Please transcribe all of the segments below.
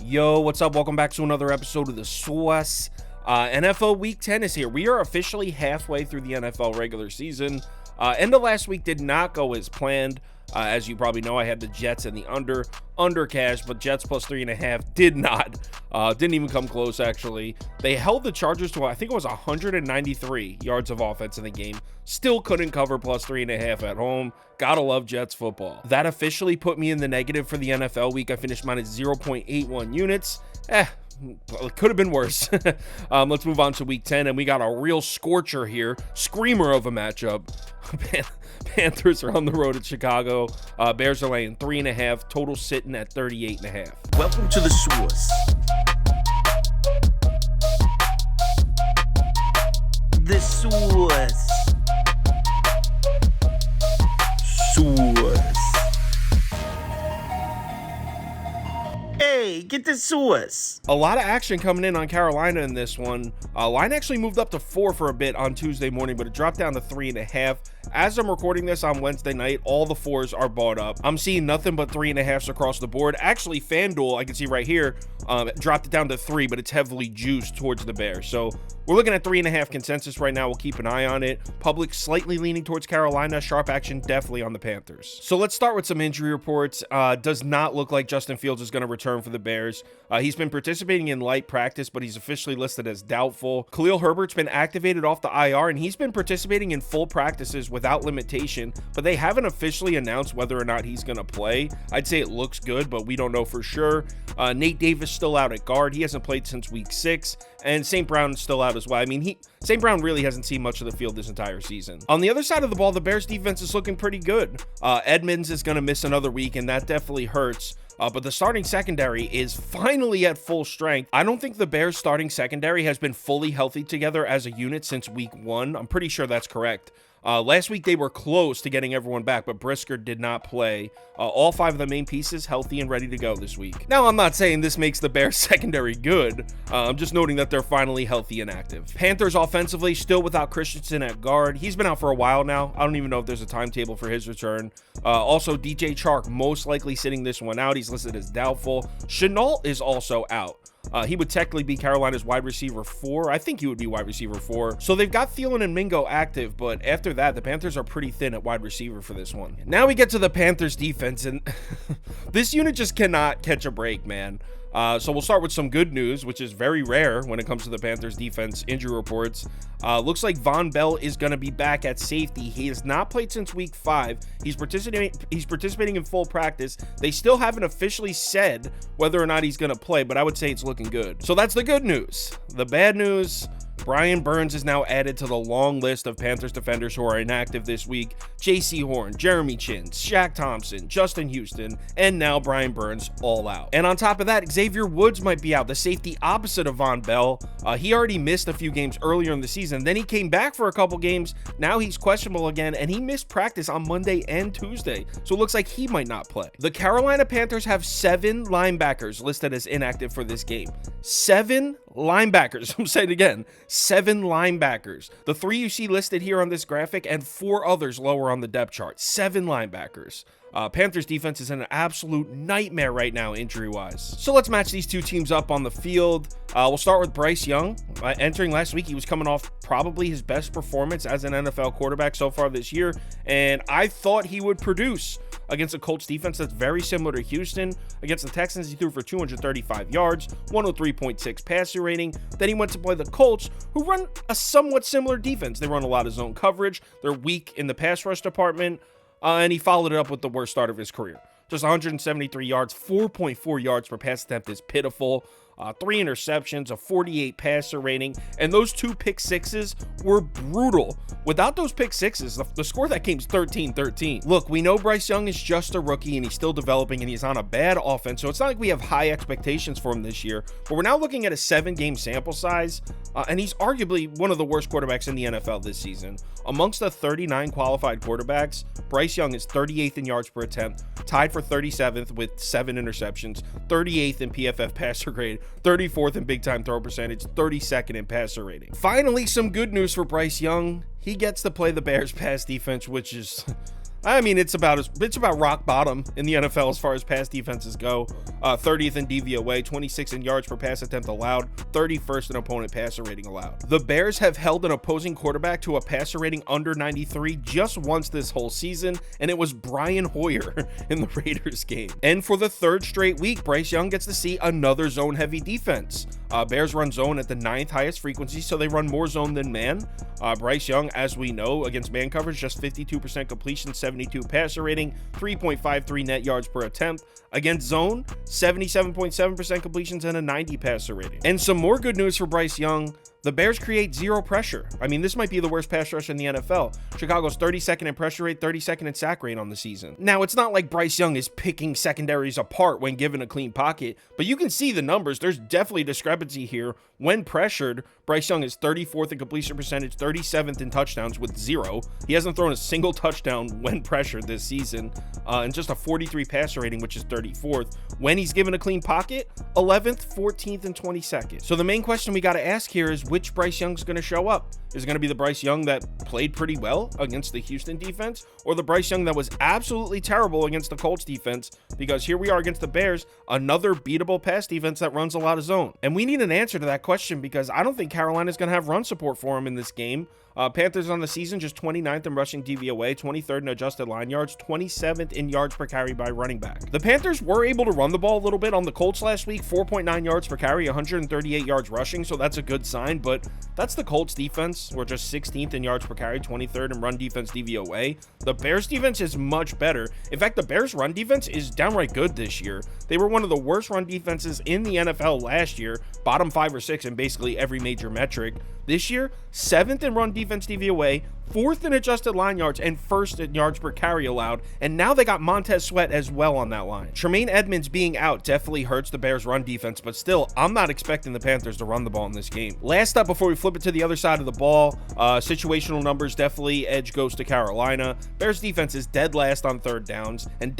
Yo, what's up? Welcome back to another episode of the Sauce. NFL Week 10 is here. We are officially halfway through the NFL regular season. End of last week did not go as planned. As you probably know, I had the Jets and the under cash, but Jets plus 3.5 did not. Didn't even come close, actually. They held the Chargers to, I think it was 193 yards of offense in the game. Still couldn't cover plus 3.5 at home. Gotta love Jets football. That officially put me in the negative for the NFL week. I finished minus 0.81 units. It could have been worse. Let's move on to week 10, and we got a real scorcher here. Screamer of a matchup. Panthers are on the road at Chicago. Bears are laying 3.5. Total sitting at 38.5. Welcome to the Sauce. The Sauce. Sauce. Hey, get the sauce. A lot of action coming in on Carolina in this one. Line actually moved up to 4 for a bit on Tuesday morning, but it dropped down to 3.5. As I'm recording this on Wednesday night, all the 4s are bought up. I'm seeing nothing but 3.5s across the board. Actually, FanDuel, I can see right here, dropped it down to 3, but it's heavily juiced towards the Bears. So we're looking at 3.5 consensus right now. We'll keep an eye on it. Public slightly leaning towards Carolina. Sharp action definitely on the Panthers. So let's start with some injury reports. Does not look like Justin Fields is going to return for the Bears. He's been participating in light practice, but he's officially listed as doubtful. Khalil Herbert's been activated off the IR, and he's been participating in full practices without limitation, but they haven't officially announced whether or not he's going to play. I'd say it looks good, but we don't know for sure. Nate Davis still out at guard. He hasn't played since week 6, and St. Brown is still out as well. I mean, St. Brown really hasn't seen much of the field this entire season. On the other side of the ball, the Bears defense is looking pretty good. Edmonds is going to miss another week, and that definitely hurts. But the starting secondary is finally at full strength. I don't think the Bears starting secondary has been fully healthy together as a unit since week 1. I'm pretty sure that's correct. Last week, they were close to getting everyone back, but Brisker did not play. All 5 of the main pieces healthy and ready to go this week. Now, I'm not saying this makes the Bears secondary good. I'm just noting that they're finally healthy and active. Panthers offensively, still without Christensen at guard. He's been out for a while now. I don't even know if there's a timetable for his return. Also, DJ Chark most likely sitting this one out. He's listed as doubtful. Shenault is also out. He would technically be Carolina's wide receiver 4. I think he would be wide receiver 4. So they've got Thielen and Mingo active, but after that, the Panthers are pretty thin at wide receiver for this one. Now we get to the Panthers defense, and this unit just cannot catch a break, man. So we'll start with some good news, which is very rare when it comes to the Panthers defense injury reports. Looks like Von Bell is going to be back at safety. He has not played since week 5. He's participating in full practice. They still haven't officially said whether or not he's going to play, but I would say it's looking good. So that's the good news. The bad news: Brian Burns is now added to the long list of Panthers defenders who are inactive this week. J.C. Horn, Jeremy Chinn, Shaq Thompson, Justin Houston, and now Brian Burns all out. And on top of that, Xavier Woods might be out, the safety opposite of Von Bell. He already missed a few games earlier in the season. Then he came back for a couple games. Now he's questionable again, and he missed practice on Monday and Tuesday. So it looks like he might not play. The Carolina Panthers have 7 linebackers listed as inactive for this game. 7 linebackers. I'm saying it again. 7 linebackers. The 3 you see listed here on this graphic and 4 others lower on the depth chart. 7 linebackers. Panthers defense is an absolute nightmare right now injury-wise. So let's match these two teams up on the field. We'll start with Bryce Young. Entering last week, he was coming off probably his best performance as an NFL quarterback so far this year, and I thought he would produce against a Colts defense that's very similar to Houston. Against the Texans, he threw for 235 yards, 103.6 passer rating. Then he went to play the Colts, who run a somewhat similar defense. They run a lot of zone coverage. They're weak in the pass rush department. And he followed it up with the worst start of his career. Just 173 yards, 4.4 yards per pass attempt is pitiful. 3 interceptions, a 48 passer rating, and those 2 pick sixes were brutal. Without those pick sixes, the score of that game is 13-13. Look, we know Bryce Young is just a rookie and he's still developing and he's on a bad offense, so it's not like we have high expectations for him this year, but we're now looking at a 7-game sample size, and he's arguably one of the worst quarterbacks in the NFL this season. Amongst the 39 qualified quarterbacks, Bryce Young is 38th in yards per attempt, tied for 37th with 7 interceptions, 38th in PFF passer grade, 34th in big time throw percentage, 32nd in passer rating. Finally, some good news for Bryce Young. He gets to play the Bears pass defense, which is, I mean, it's about rock bottom in the NFL as far as pass defenses go. 30th in DVOA, 26th in yards per pass attempt allowed, 31st in opponent passer rating allowed. The Bears have held an opposing quarterback to a passer rating under 93 just once this whole season, and it was Brian Hoyer in the Raiders game. And for the third straight week, Bryce Young gets to see another zone-heavy defense. Bears run zone at the 9th highest frequency, so they run more zone than man. Bryce Young, as we know, against man coverage, just 52% completion, 72 passer rating, 3.53 net yards per attempt. Against zone, 77.7% completions and a 90 passer rating. And some more good news for Bryce Young. The Bears create zero pressure. I mean, this might be the worst pass rush in the NFL. Chicago's 32nd in pressure rate, 32nd in sack rate on the season. Now, it's not like Bryce Young is picking secondaries apart when given a clean pocket, but you can see the numbers. There's definitely discrepancy here. When pressured, Bryce Young is 34th in completion percentage, 37th in touchdowns with 0. He hasn't thrown a single touchdown when pressured this season, and just a 43 passer rating, which is 34th. When he's given a clean pocket, 11th, 14th, and 22nd. So the main question we got to ask here is which Bryce Young's going to show up? Is it going to be the Bryce Young that played pretty well against the Houston defense, or the Bryce Young that was absolutely terrible against the Colts defense? Because here we are against the Bears, another beatable pass defense that runs a lot of zone. And we need an answer to that question because I don't think Carolina's going to have run support for him in this game. Panthers on the season, just 29th in rushing DVOA, 23rd in adjusted line yards, 27th in yards per carry by running back. The Panthers were able to run the ball a little bit on the Colts last week, 4.9 yards per carry, 138 yards rushing, so that's a good sign, but that's the Colts defense. We're just 16th in yards per carry, 23rd in run defense DVOA. The Bears defense is much better. In fact, the Bears run defense is downright good this year. They were one of the worst run defenses in the NFL last year, bottom 5 or 6 in basically every major metric. This year, 7th in run defense DVOA, 4th in adjusted line yards, and 1st in yards per carry allowed. And now they got Montez Sweat as well on that line. Tremaine Edmonds being out definitely hurts the Bears run defense, but still, I'm not expecting the Panthers to run the ball in this game. Last up, before we flip it to the other side of the ball, situational numbers, definitely edge goes to Carolina. Bears defense is dead last on third downs and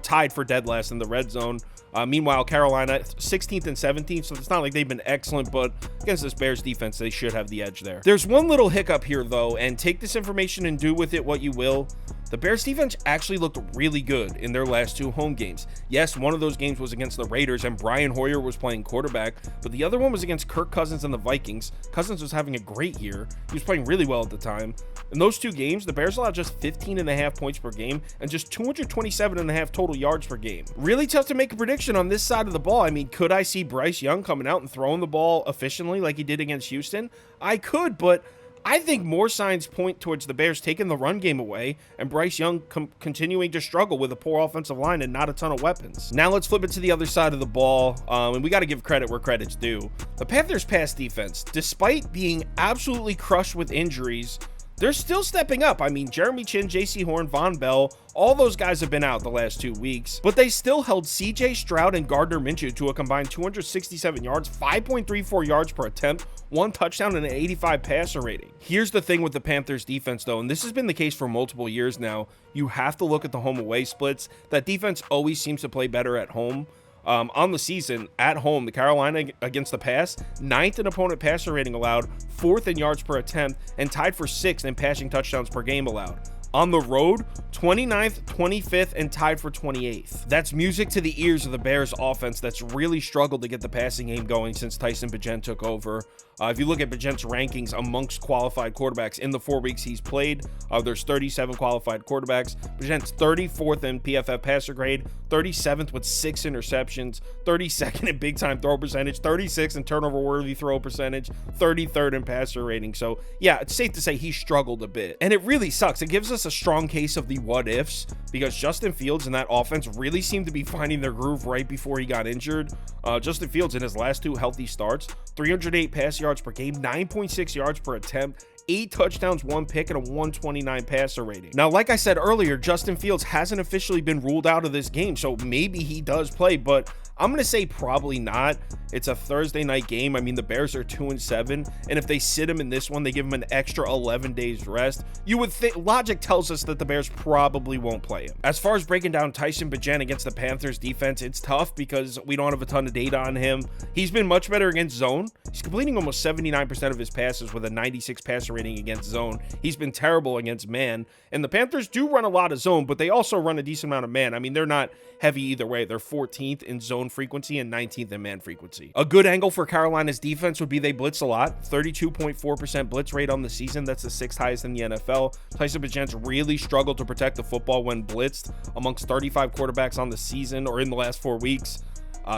tied for dead last in the red zone. Meanwhile, Carolina 16th and 17th, so it's not like they've been excellent, but against this Bears defense, they should have the edge there. There's one little hiccup here, though, and take this information and do with it what you will. The Bears defense actually looked really good in their last 2 home games. Yes, one of those games was against the Raiders and Brian Hoyer was playing quarterback, but the other one was against Kirk Cousins and the Vikings. Cousins was having a great year. He was playing really well at the time. In those 2 games, the Bears allowed just 15.5 points per game and just 227.5 total yards per game. Really tough to make a prediction on this side of the ball. I mean, could I see Bryce Young coming out and throwing the ball efficiently like he did against Houston? I could, but I think more signs point towards the Bears taking the run game away and Bryce Young continuing to struggle with a poor offensive line and not a ton of weapons. Now let's flip it to the other side of the ball, and we got to give credit where credit's due. The Panthers' pass defense, despite being absolutely crushed with injuries, they're still stepping up. I mean, Jeremy Chin, J.C. Horn, Von Bell, all those guys have been out the last 2 weeks, but they still held C.J. Stroud and Gardner Minshew to a combined 267 yards, 5.34 yards per attempt, 1 touchdown, and an 85 passer rating. Here's the thing with the Panthers defense, though, and this has been the case for multiple years now. You have to look at the home-away splits. That defense always seems to play better at home. On the season, at home, the Carolina against the pass, 9th in opponent passer rating allowed, 4th in yards per attempt, and tied for 6th in passing touchdowns per game allowed. On the road, 29th, 25th, and tied for 28th. That's music to the ears of the Bears offense that's really struggled to get the passing game going since Tyson Bagent took over. If you look at Bagent's rankings amongst qualified quarterbacks in the 4 weeks he's played, there's 37 qualified quarterbacks. Bagent's 34th in PFF passer grade, 37th with 6 interceptions, 32nd in big time throw percentage, 36th in turnover worthy throw percentage, 33rd in passer rating. So yeah, it's safe to say he struggled a bit, and it really sucks. It gives us a strong case of the what ifs because Justin Fields and that offense really seemed to be finding their groove right before he got injured. Justin Fields in his last 2 healthy starts, 308 pass yards per game, 9.6 yards per attempt, 8 touchdowns, 1 pick, and a 129 passer rating. Now, like I said earlier, Justin Fields hasn't officially been ruled out of this game, so maybe he does play, but I'm going to say probably not. It's a Thursday night game. I mean, the Bears are 2-7, and if they sit him in this one, they give him an extra 11 days rest. You would think logic tells us that the Bears probably won't play him. As far as breaking down Tyson Bagent against the Panthers defense, it's tough because we don't have a ton of data on him. He's been much better against zone. He's completing almost 79% of his passes with a 96 passer rating against zone. He's been terrible against man, and the Panthers do run a lot of zone, but they also run a decent amount of man. I mean, they're not heavy either way. They're 14th in zone frequency and 19th in man frequency. A good angle for Carolina's defense would be they blitz a lot. 32.4% blitz rate on the season. That's the 6th highest in the NFL. Tyson Bagent's really struggled to protect the football when blitzed amongst 35 quarterbacks on the season or in the last 4 weeks.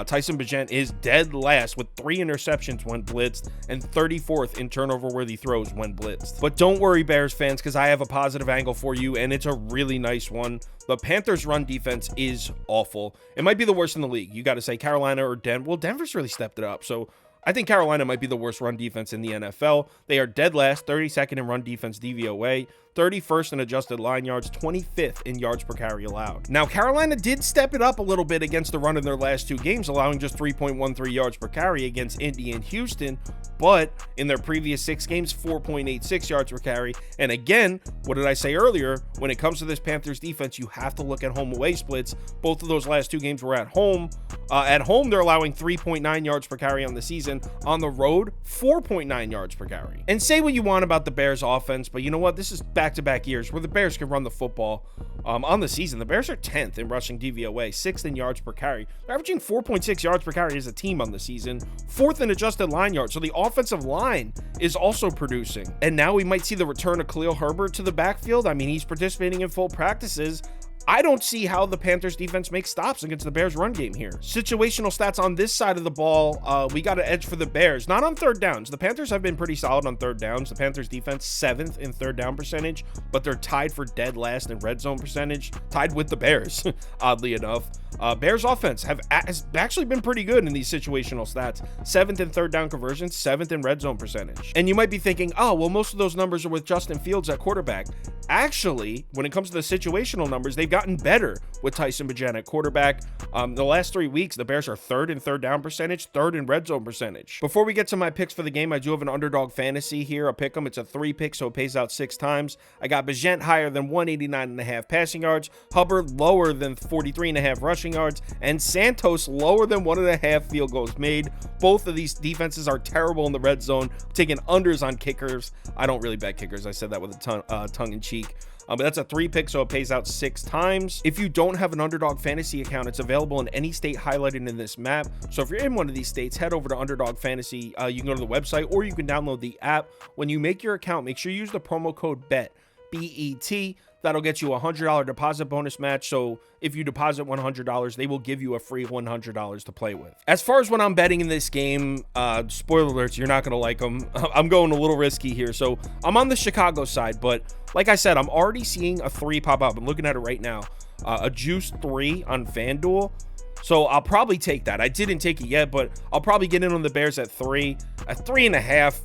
Tyson Bagent is dead last with 3 interceptions when blitzed and 34th in turnover-worthy throws when blitzed. But don't worry, Bears fans, because I have a positive angle for you, and it's a really nice one. The Panthers' run defense is awful. It might be the worst in the league. You got to say Carolina or Denver. Well, Denver's really stepped it up, so I think Carolina might be the worst run defense in the NFL. They are dead last, 32nd in run defense DVOA, 31st in adjusted line yards, 25th in yards per carry allowed. Now, Carolina did step it up a little bit against the run in their last 2 games, allowing just 3.13 yards per carry against Indy and Houston, but in their previous 6 games, 4.86 yards per carry. And again, what did I say earlier? When it comes to this Panthers defense, you have to look at home-away splits. Both of those last 2 games were at home. At home, they're allowing 3.9 yards per carry on the season. On the road, 4.9 yards per carry. And say what you want about the Bears offense, but you know what? This is back-to-back years where the Bears can run the football. On the season, the Bears are 10th in rushing DVOA, 6th in yards per carry. They're averaging 4.6 yards per carry as a team on the season, 4th in adjusted line yards. So the offensive line is also producing. And now we might see the return of Khalil Herbert to the backfield. I mean, he's participating in full practices. I don't see how the Panthers defense makes stops against the Bears run game here. Situational stats on this side of the ball, we got an edge for the Bears, not on third downs. The Panthers have been pretty solid on third downs. The Panthers defense 7th in third down percentage, but they're tied for dead last in red zone percentage, tied with the Bears, oddly enough. Bears offense has actually been pretty good in these situational stats. 7th in third down conversions, 7th in red zone percentage. And you might be thinking, oh, well, most of those numbers are with Justin Fields at quarterback. Actually, when it comes to the situational numbers, they've gotten better with Tyson Bagent at quarterback. The last 3 weeks, the Bears are 3rd in third down percentage, 3rd in red zone percentage. Before we get to my picks for the game, I do have an underdog fantasy here. A pick 'em. It's a 3-pick, so it pays out 6 times. I got Bagent higher than 189.5 passing yards, Hubbard lower than 43.5 rushing yards, and Santos lower than 1.5 field goals made. Both of these defenses are terrible in the red zone. I'm taking unders on kickers. I don't really bet kickers. I said that with a tongue in cheek. But that's a 3-pick, so it pays out 6 times. If you don't have an Underdog Fantasy account, it's available in any state highlighted in this map. So if you're in one of these states, head over to Underdog Fantasy. You can go to the website or you can download the app. When you make your account, make sure you use the promo code BET, B-E-T. That'll get you a $100 deposit bonus match. So if you deposit $100, they will give you a free $100 to play with. As far as when I'm betting in this game, spoiler alerts, you're not going to like them. I'm going a little risky here. So I'm on the Chicago side, but like I said, I'm already seeing a 3 pop up. I'm looking at it right now. A juice 3 on FanDuel. So I'll probably take that. I didn't take it yet, but I'll probably get in on the Bears at 3. At 3.5.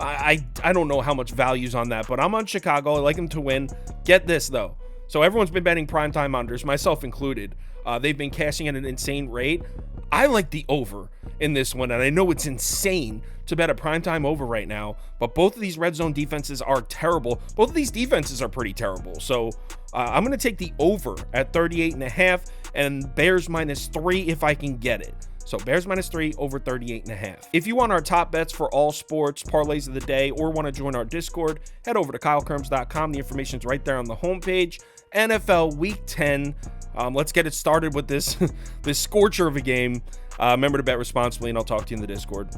I don't know how much value's on that, but I'm on Chicago. I like them to win. Get this, though. So everyone's been betting primetime unders, myself included. They've been cashing at an insane rate. I like the over in this one, and I know it's insane to bet a primetime over right now, but both of these red zone defenses are terrible. Both of these defenses are pretty terrible. So I'm going to take the over at 38.5 and Bears -3 if I can get it. So Bears -3 over 38.5. If you want our top bets for all sports, parlays of the day, or want to join our Discord, head over to KyleKirms.com. The information's right there on the homepage. NFL Week 10. Let's get it started with this, this scorcher of a game. Remember to bet responsibly, and I'll talk to you in the Discord.